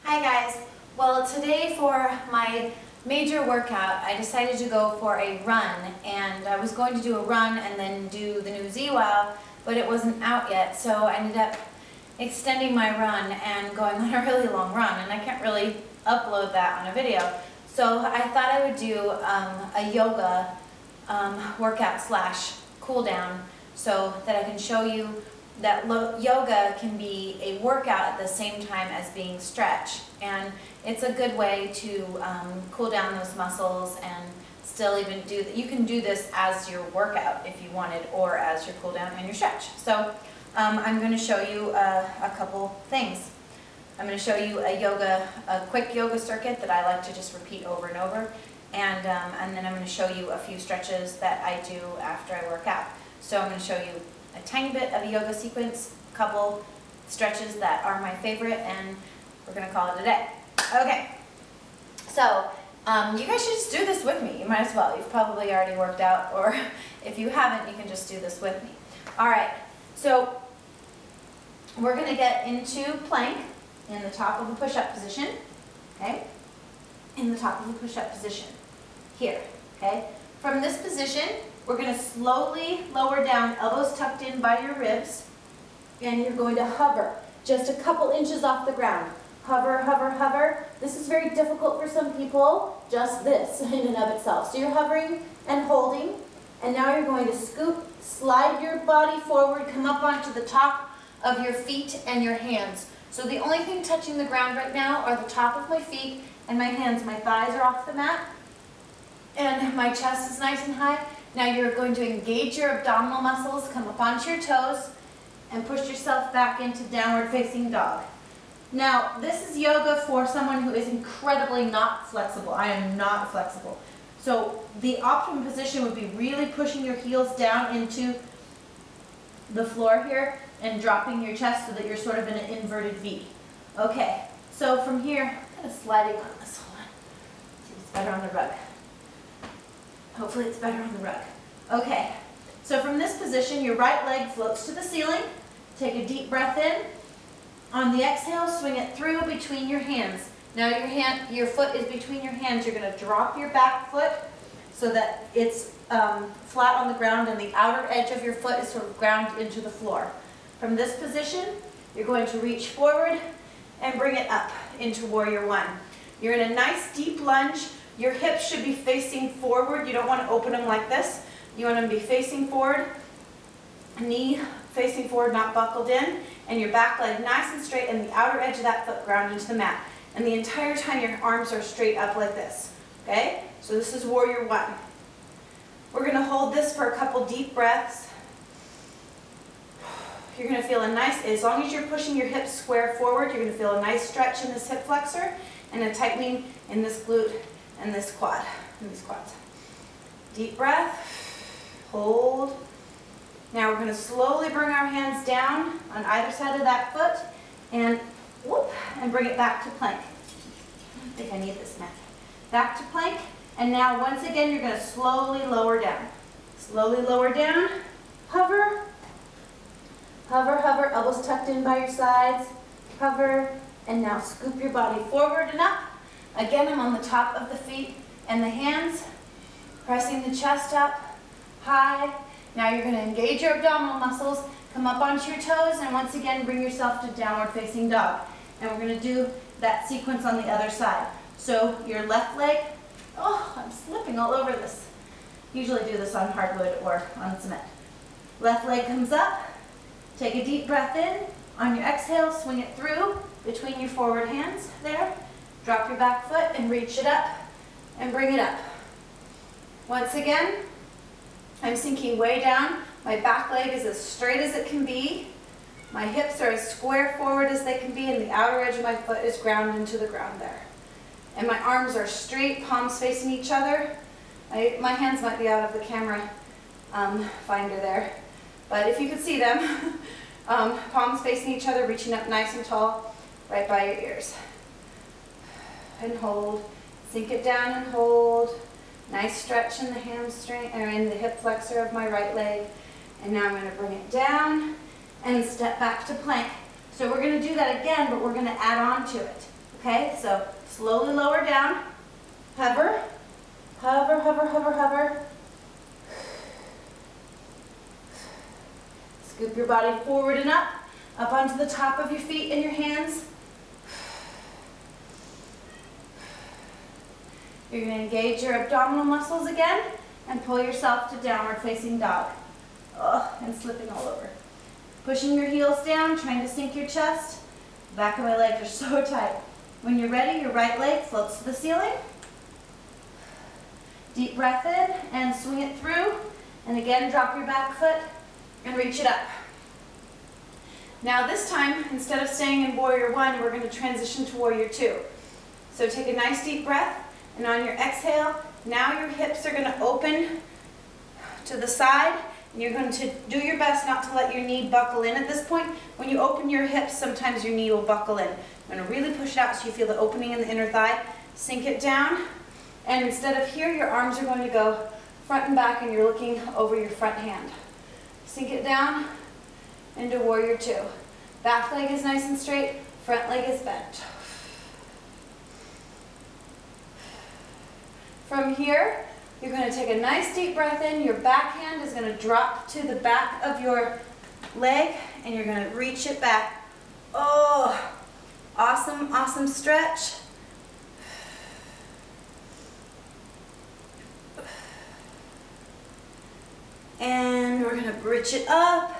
Hi guys. Well, today for my major workout, I decided to go for a run, and I was going to do a run and then do the new Z-Wow, but it wasn't out yet, so I ended up extending my run and going on a really long run, and I can't really upload that on a video. So I thought I would do a yoga workout slash cool down so that I can show you that yoga can be a workout at the same time as being stretch, and it's a good way to cool down those muscles and still even do you can do this as your workout if you wanted, or as your cool down and your stretch. So I'm going to show you a couple things. I'm going to show you a quick yoga circuit that I like to just repeat over and over, and then I'm going to show you a few stretches that I do after I work out. So I'm going to show you a tiny bit of a yoga sequence, a couple stretches that are my favorite, and we're going to call it a day. Okay, so you guys should just do this with me. You might as well. You've probably already worked out, or if you haven't, you can just do this with me. All right, so we're going to get into plank in the top of a push-up position, okay? In the top of a push-up position, here, okay? From this position, we're going to slowly lower down, elbows tucked in by your ribs, and you're going to hover just a couple inches off the ground. Hover, hover, hover. This is very difficult for some people, just this in and of itself. So you're hovering and holding, and now you're going to scoop, slide your body forward, come up onto the top of your feet and your hands. So the only thing touching the ground right now are the top of my feet and my hands. My thighs are off the mat, and my chest is nice and high. Now you're going to engage your abdominal muscles, come up onto your toes, and push yourself back into downward facing dog. Now, this is yoga for someone who is incredibly not flexible. I am not flexible. So the optimum position would be really pushing your heels down into the floor here and dropping your chest so that you're sort of in an inverted V. Okay, so from here, I'm kind of sliding on this. Hold on. See if it's better on the rug. Hopefully it's better on the rug. Okay, so from this position, your right leg floats to the ceiling. Take a deep breath in. On the exhale, swing it through between your hands. Now your foot is between your hands. You're going to drop your back foot so that it's flat on the ground, and the outer edge of your foot is sort of ground into the floor. From this position, you're going to reach forward and bring it up into Warrior One. You're in a nice deep lunge. Your hips should be facing forward. You don't want to open them like this. You want them to be facing forward, knee facing forward, not buckled in, and your back leg nice and straight, and the outer edge of that foot ground into the mat. And the entire time your arms are straight up like this, okay? So this is Warrior One. We're going to hold this for a couple deep breaths. You're going to feel a nice, as long as you're pushing your hips square forward, you're going to feel a nice stretch in this hip flexor and a tightening in this glute and this quad, and these quads. Deep breath, hold. Now we're going to slowly bring our hands down on either side of that foot and whoop, and bring it back to plank. I think I need this mat. Back to plank, and now once again you're going to slowly lower down. Slowly lower down, hover, hover, hover, elbows tucked in by your sides, hover, and now scoop your body forward and up. Again, I'm on the top of the feet and the hands, pressing the chest up, high. Now you're going to engage your abdominal muscles, come up onto your toes, and once again bring yourself to downward facing dog. And we're going to do that sequence on the other side. So your left leg, oh, I'm slipping all over this. Usually do this on hardwood or on cement. Left leg comes up, take a deep breath in. On your exhale, swing it through between your forward hands there. Drop your back foot and reach it up and bring it up. Once again, I'm sinking way down. My back leg is as straight as it can be. My hips are as square forward as they can be, and the outer edge of my foot is ground into the ground there. And my arms are straight, palms facing each other. My hands might be out of the camera finder there, but if you could see them, palms facing each other, reaching up nice and tall, right by your ears. And hold. Sink it down and hold. Nice stretch in the hamstring, or in the hip flexor of my right leg. And now I'm going to bring it down and step back to plank. So we're going to do that again, but we're going to add on to it. Okay, so slowly lower down, hover, hover, hover, hover, hover. Scoop your body forward and up onto the top of your feet and your hands. You're going to engage your abdominal muscles again and pull yourself to downward facing dog. And slipping all over. Pushing your heels down, trying to sink your chest. Back of my legs are so tight. When you're ready, your right leg floats to the ceiling. Deep breath in and swing it through. And again, drop your back foot and reach it up. Now this time, instead of staying in Warrior One, we're going to transition to Warrior Two. So take a nice deep breath, and on your exhale, now your hips are going to open to the side. And you're going to do your best not to let your knee buckle in at this point. When you open your hips, sometimes your knee will buckle in. I'm going to really push it out so you feel the opening in the inner thigh. Sink it down. And instead of here, your arms are going to go front and back, and you're looking over your front hand. Sink it down into Warrior Two. Back leg is nice and straight, front leg is bent. From here, you're going to take a nice deep breath in. Your back hand is going to drop to the back of your leg, and you're going to reach it back. Oh, awesome, awesome stretch. And we're going to bridge it up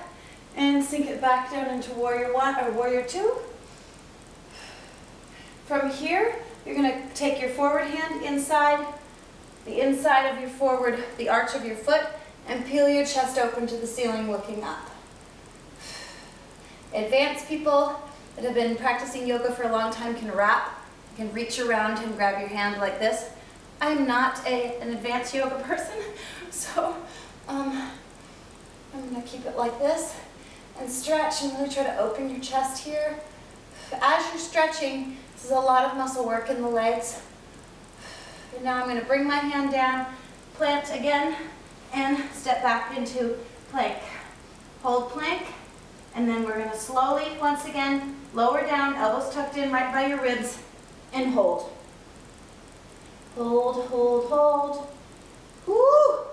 and sink it back down into Warrior One or Warrior Two. From here, you're going to take your forward hand inside the inside of your forward, the arch of your foot, and peel your chest open to the ceiling looking up. Advanced people that have been practicing yoga for a long time can wrap. You can reach around and grab your hand like this. I'm not an advanced yoga person, so I'm going to keep it like this and stretch and really try to open your chest here. As you're stretching, this is a lot of muscle work in the legs. And now I'm going to bring my hand down, plant again, and step back into plank. Hold plank, and then we're going to slowly, once again, lower down, elbows tucked in right by your ribs, and hold. Hold, hold, hold. Woo!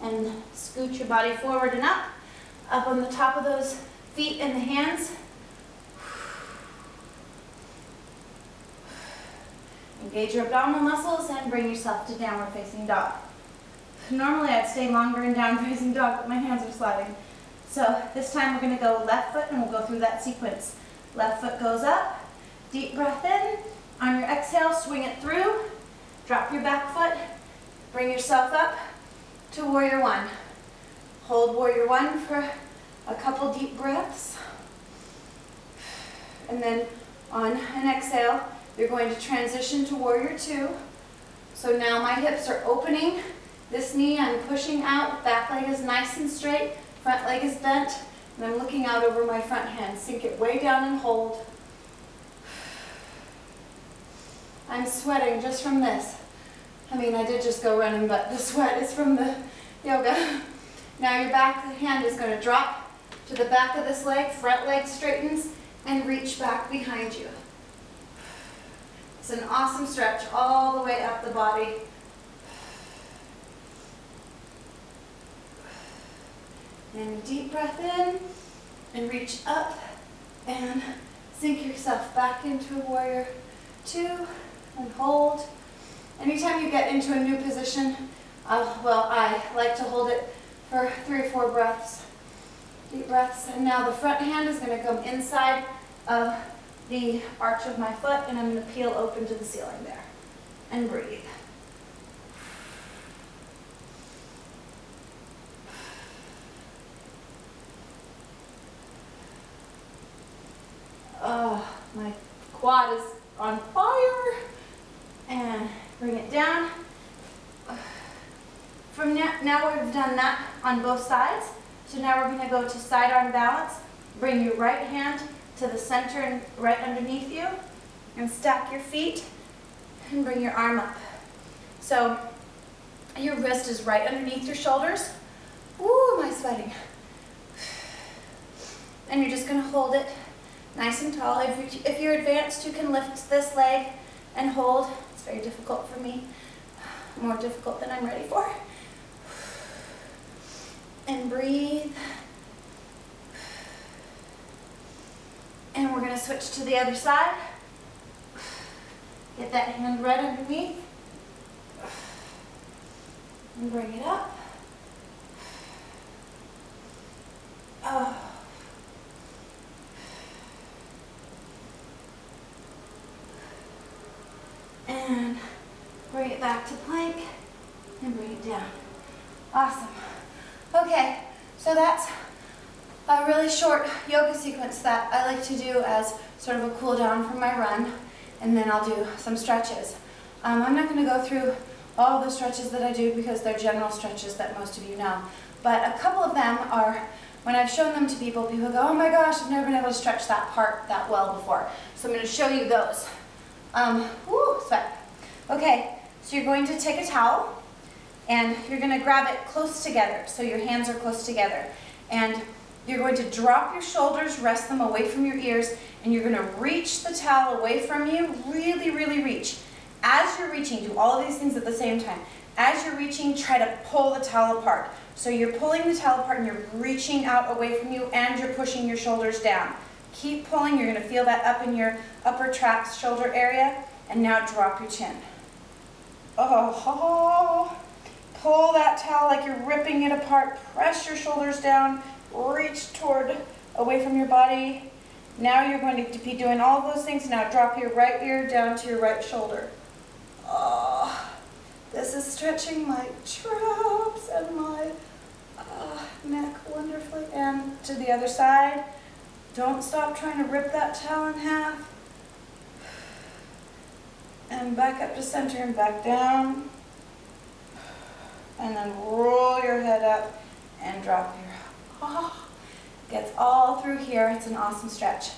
And scoot your body forward and up on the top of those feet and the hands. Engage your abdominal muscles and bring yourself to downward facing dog. Normally I'd stay longer in downward facing dog, but my hands are sliding. So this time we're going to go left foot, and we'll go through that sequence. Left foot goes up, deep breath in. On your exhale, swing it through. Drop your back foot, bring yourself up to Warrior One. Hold Warrior One for a couple deep breaths. And then on an exhale, you're going to transition to Warrior Two. So now my hips are opening. This knee I'm pushing out. Back leg is nice and straight. Front leg is bent. And I'm looking out over my front hand. Sink it way down and hold. I'm sweating just from this. I mean, I did just go running, but the sweat is from the yoga. Now your back hand is going to drop to the back of this leg. Front leg straightens and reach back behind you. It's an awesome stretch all the way up the body. And a deep breath in, and reach up, and sink yourself back into Warrior Two, and hold. Anytime you get into a new position, well, I like to hold it for 3 or 4 breaths. Deep breaths. And now the front hand is going to come inside of the arch of my foot, and I'm going to peel open to the ceiling there. And breathe. Oh, my quad is on fire. And bring it down. From now we've done that on both sides. So now we're going to go to side arm balance. Bring your right hand to the center and right underneath you, and stack your feet and bring your arm up. So your wrist is right underneath your shoulders. Ooh, am I sweating? And you're just going to hold it nice and tall. If you're advanced, you can lift this leg and hold. It's very difficult for me, more difficult than I'm ready for. And breathe. And we're gonna switch to the other side. Get that hand right underneath. And bring it up. Oh. And bring it back to plank and bring it down. Awesome. Okay, so that's a really short yoga sequence that I like to do as sort of a cool down from my run, and then I'll do some stretches. I'm not going to go through all the stretches that I do because they're general stretches that most of you know, but a couple of them are, when I've shown them to people, people go, oh my gosh, I've never been able to stretch that part that well before. So I'm going to show you those. Sweat. Okay, so you're going to take a towel and you're going to grab it close together, so your hands are close together. And you're going to drop your shoulders, rest them away from your ears, and you're going to reach the towel away from you, really, really reach. As you're reaching, do all of these things at the same time. As you're reaching, try to pull the towel apart. So you're pulling the towel apart and you're reaching out away from you and you're pushing your shoulders down. Keep pulling, you're going to feel that up in your upper traps, shoulder area, and now drop your chin. Oh, pull that towel like you're ripping it apart, press your shoulders down, reach toward, away from your body. Now you're going to be doing all those things. Now drop your right ear down to your right shoulder. Oh, this is stretching my traps and my neck wonderfully. And to the other side. Don't stop trying to rip that towel in half. And back up to center and back down. And then roll your head up and drop your, gets all through here. It's an awesome stretch.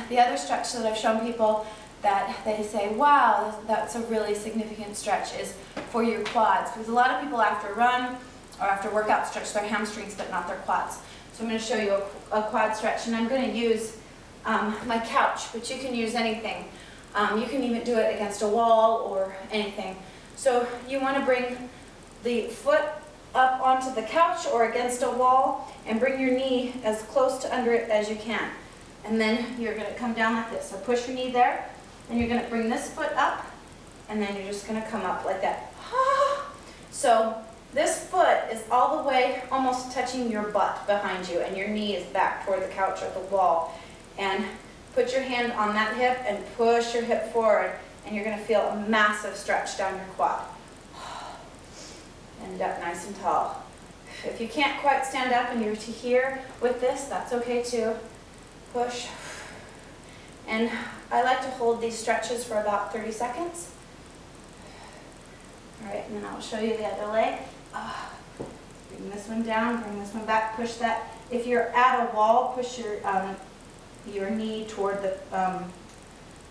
The other stretch that I've shown people that they say, wow, that's a really significant stretch, is for your quads. Because a lot of people after a run or after workout stretch their hamstrings but not their quads. So I'm going to show you a quad stretch, and I'm going to use my couch, but you can use anything. You can even do it against a wall or anything. So you want to bring the foot up onto the couch or against a wall and bring your knee as close to under it as you can. And then you're going to come down like this. So push your knee there, and you're going to bring this foot up, and then you're just going to come up like that. So this foot is all the way almost touching your butt behind you, and your knee is back toward the couch or the wall. And put your hand on that hip and push your hip forward, and you're going to feel a massive stretch down your quad. And up nice and tall. If you can't quite stand up and you're to here with this, that's okay too. Push. And I like to hold these stretches for about 30 seconds. All right, and then I'll show you the other leg. Bring this one down, bring this one back, push that. If you're at a wall, push your knee toward the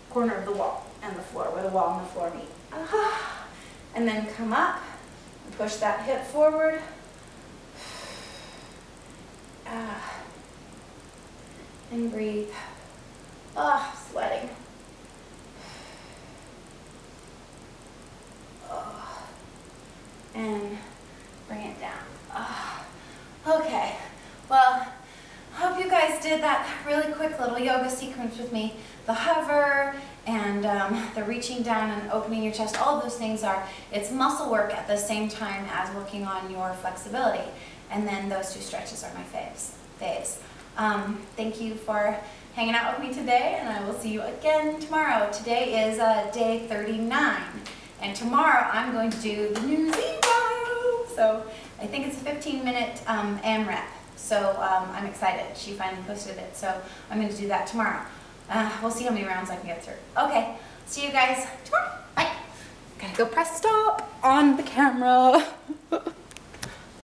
corner of the wall and the floor, where the wall and the floor meet. And then come up and push that hip forward. And breathe. Sweating. And bring it down. Okay, well, I hope you guys did that really quick little yoga sequence with me. The hover and the reaching down and opening your chest, all of those things it's muscle work at the same time as working on your flexibility. And then those two stretches are my faves. Thank you for hanging out with me today, and I will see you again tomorrow. Today is day 39, and tomorrow I'm going to do the new zero. So I think it's a 15-minute AMRAP. So I'm excited. She finally posted it, so I'm going to do that tomorrow. We'll see how many rounds I can get through. Okay, see you guys tomorrow. Bye. Gotta go press stop on the camera.